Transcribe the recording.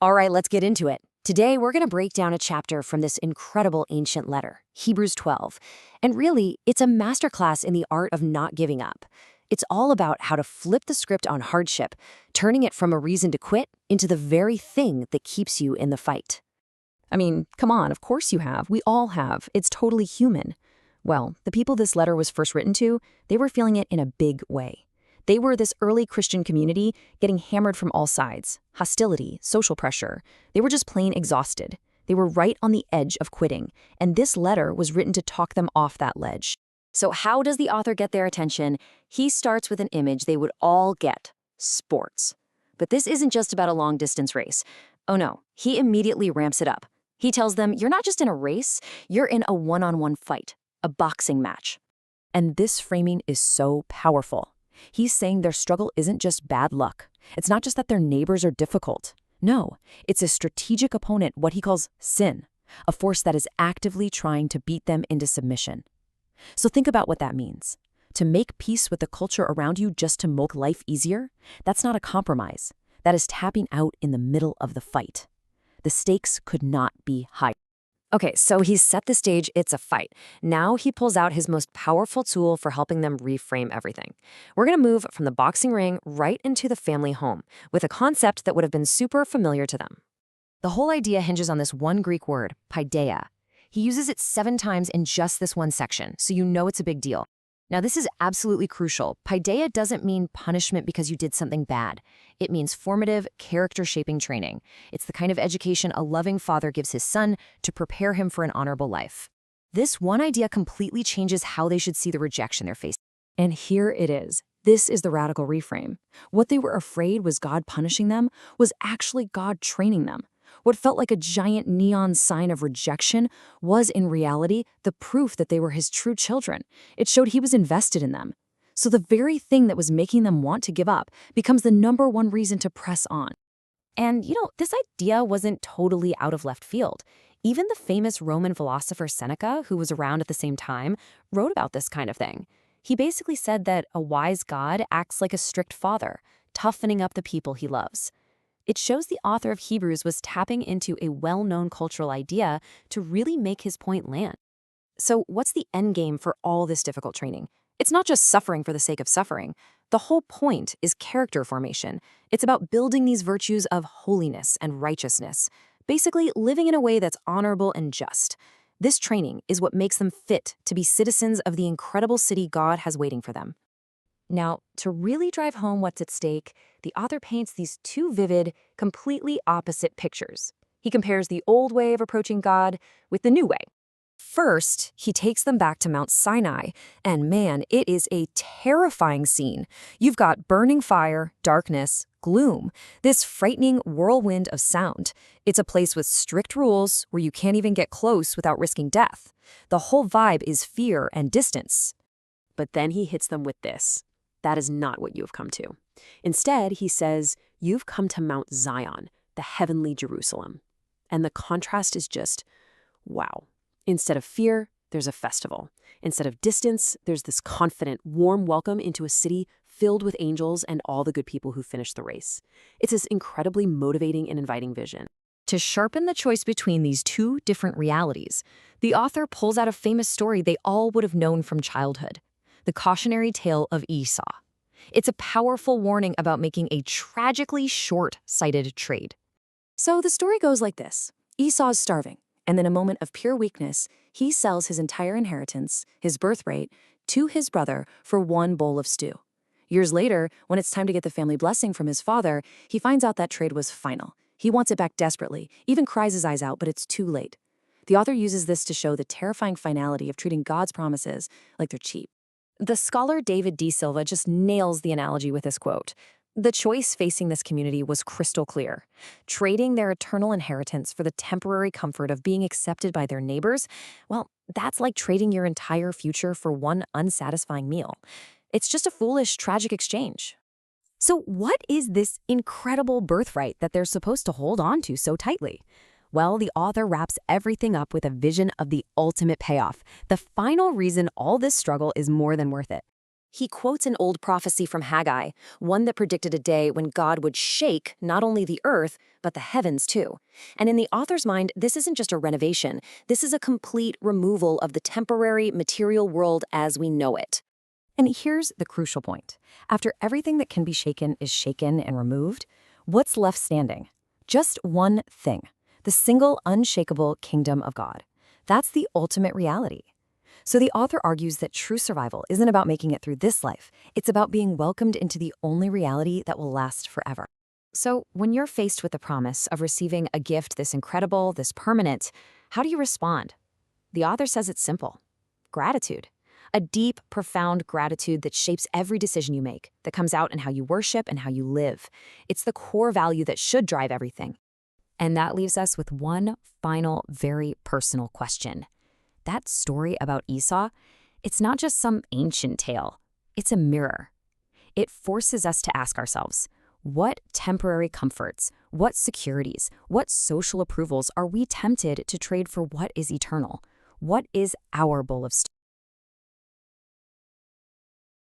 All right, let's get into it. Today, we're going to break down a chapter from this incredible ancient letter, Hebrews 12. And really, it's a masterclass in the art of not giving up. It's all about how to flip the script on hardship, turning it from a reason to quit into the very thing that keeps you in the fight. I mean, come on, of course you have. We all have. It's totally human. Well, the people this letter was first written to, they were feeling it in a big way. They were this early Christian community getting hammered from all sides. Hostility, social pressure. They were just plain exhausted. They were right on the edge of quitting, and this letter was written to talk them off that ledge. So how does the author get their attention? He starts with an image they would all get: sports. But this isn't just about a long-distance race. Oh no, he immediately ramps it up. He tells them, you're not just in a race, you're in a one-on-one fight, a boxing match. And this framing is so powerful. He's saying their struggle isn't just bad luck. It's not just that their neighbors are difficult. No, it's a strategic opponent, what he calls sin, a force that is actively trying to beat them into submission. So think about what that means. To make peace with the culture around you just to make life easier, that's not a compromise. That is tapping out in the middle of the fight. The stakes could not be higher. Okay, so he's set the stage, it's a fight. Now he pulls out his most powerful tool for helping them reframe everything. We're going to move from the boxing ring right into the family home with a concept that would have been super familiar to them. The whole idea hinges on this one Greek word, paideia. He uses it 7 times in just this one section, so you know it's a big deal. Now, this is absolutely crucial. Paideia doesn't mean punishment because you did something bad. It means formative, character-shaping training. It's the kind of education a loving father gives his son to prepare him for an honorable life. This one idea completely changes how they should see the rejection they're facing. And here it is. This is the radical reframe. What they were afraid was God punishing them was actually God training them. What felt like a giant neon sign of rejection was, in reality, the proof that they were his true children. It showed he was invested in them. So the very thing that was making them want to give up becomes the #1 reason to press on. And, this idea wasn't totally out of left field. Even the famous Roman philosopher Seneca, who was around at the same time, wrote about this kind of thing. He basically said that a wise God acts like a strict father, toughening up the people he loves. It shows the author of Hebrews was tapping into a well-known cultural idea to really make his point land. So what's the end game for all this difficult training? It's not just suffering for the sake of suffering. The whole point is character formation. It's about building these virtues of holiness and righteousness, basically living in a way that's honorable and just. This training is what makes them fit to be citizens of the incredible city God has waiting for them. Now, to really drive home what's at stake, the author paints these 2 vivid, completely opposite pictures. He compares the old way of approaching God with the new way. First, he takes them back to Mount Sinai, and man, it is a terrifying scene. You've got burning fire, darkness, gloom, this frightening whirlwind of sound. It's a place with strict rules where you can't even get close without risking death. The whole vibe is fear and distance. But then he hits them with this. That is not what you have come to. Instead, he says, you've come to Mount Zion, the heavenly Jerusalem. And the contrast is just, wow. Instead of fear, there's a festival. Instead of distance, there's this confident, warm welcome into a city filled with angels and all the good people who finished the race. It's this incredibly motivating and inviting vision. To sharpen the choice between these 2 different realities, the author pulls out a famous story they all would have known from childhood. The cautionary tale of Esau. It's a powerful warning about making a tragically short-sighted trade. So the story goes like this. Esau's starving, and in a moment of pure weakness, he sells his entire inheritance, his birthright, to his brother for 1 bowl of stew. Years later, when it's time to get the family blessing from his father, he finds out that trade was final. He wants it back desperately, even cries his eyes out, but it's too late. The author uses this to show the terrifying finality of treating God's promises like they're cheap. The scholar deSilva just nails the analogy with this quote. The choice facing this community was crystal clear. Trading their eternal inheritance for the temporary comfort of being accepted by their neighbors, well, that's like trading your entire future for one unsatisfying meal. It's just a foolish, tragic exchange. So what is this incredible birthright that they're supposed to hold on to so tightly? Well, the author wraps everything up with a vision of the ultimate payoff, the final reason all this struggle is more than worth it. He quotes an old prophecy from Haggai, one that predicted a day when God would shake not only the earth, but the heavens too. And in the author's mind, this isn't just a renovation. This is a complete removal of the temporary material world as we know it. And here's the crucial point. After everything that can be shaken is shaken and removed, what's left standing? Just one thing, the single unshakable kingdom of God. That's the ultimate reality. So the author argues that true survival isn't about making it through this life. It's about being welcomed into the only reality that will last forever. So when you're faced with the promise of receiving a gift this incredible, this permanent, how do you respond? The author says it's simple. Gratitude. A deep, profound gratitude that shapes every decision you make, that comes out in how you worship and how you live. It's the core value that should drive everything. And that leaves us with one final, very personal question. That story about Esau, it's not just some ancient tale. It's a mirror. It forces us to ask ourselves, what temporary comforts, what securities, what social approvals are we tempted to trade for what is eternal? What is our bowl of stew?